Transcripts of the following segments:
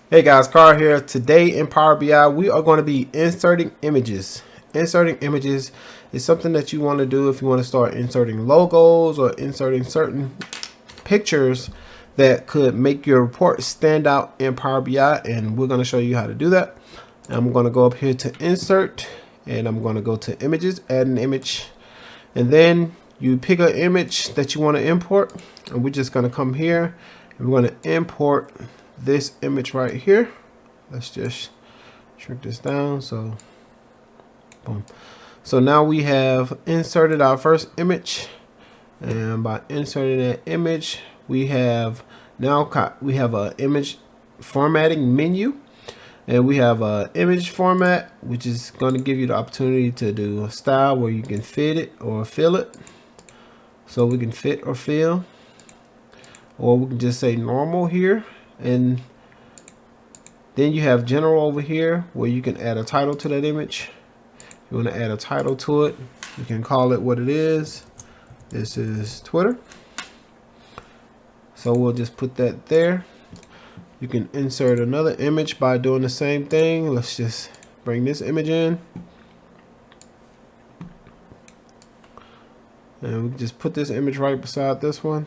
Hey guys, Carl here. Today in Power BI, we are going to be inserting images. Inserting images is something that you want to do if you want to start inserting logos or inserting certain pictures that could make your report stand out in Power BI, and we're going to show you how to do that. I'm going to go up here to insert, and I'm going to go to images, add an image, and then you pick an image that you want to import, and we're just going to come here and we're going to import this image right here. Let's just shrink this down. So boom. So now we have inserted our first image, and by inserting that image, we have a image formatting menu, and we have a image format, which is going to give you the opportunity to do a style where you can fit it or fill it. So we can fit or fill, or we can just say normal here. And then you have general over here where you can add a title to that image. If you want to add a title to it, you can call it what it is. This is Twitter. So we'll just put that there. You can insert another image by doing the same thing. Let's just bring this image in. And we can just put this image right beside this one.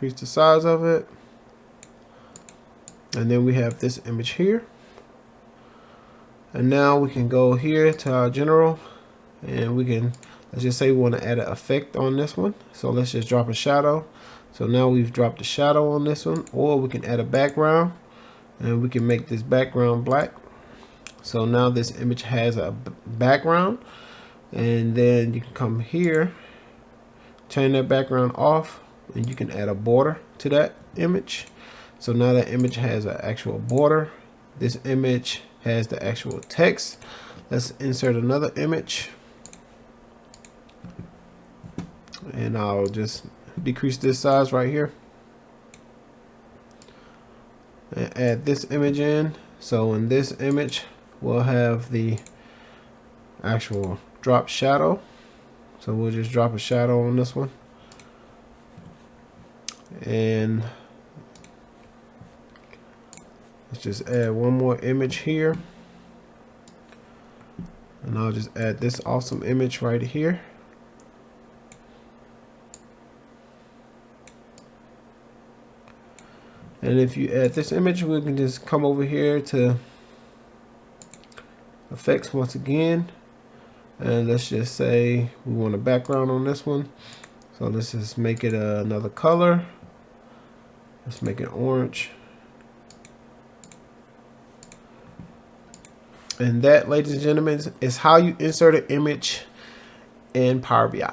Increase the size of it. And then we have this image here. And now we can go here to our general, and we can, let's just say we want to add an effect on this one. So let's just drop a shadow. So now we've dropped a shadow on this one, or we can add a background, and we can make this background black. So now this image has a background, and then you can come here, turn that background off, and you can add a border to that image. So now that image has an actual border. This image has the actual text. Let's insert another image, and I'll just decrease this size right here and add this image in. So in this image, we'll have the actual drop shadow. So we'll just drop a shadow on this one. And let's just add one more image here. And I'll just add this awesome image right here. And if you add this image, we can just come over here to effects once again. And let's just say we want a background on this one. So let's just make it another color. Let's make it orange. And that, ladies and gentlemen, is how you insert an image in Power BI.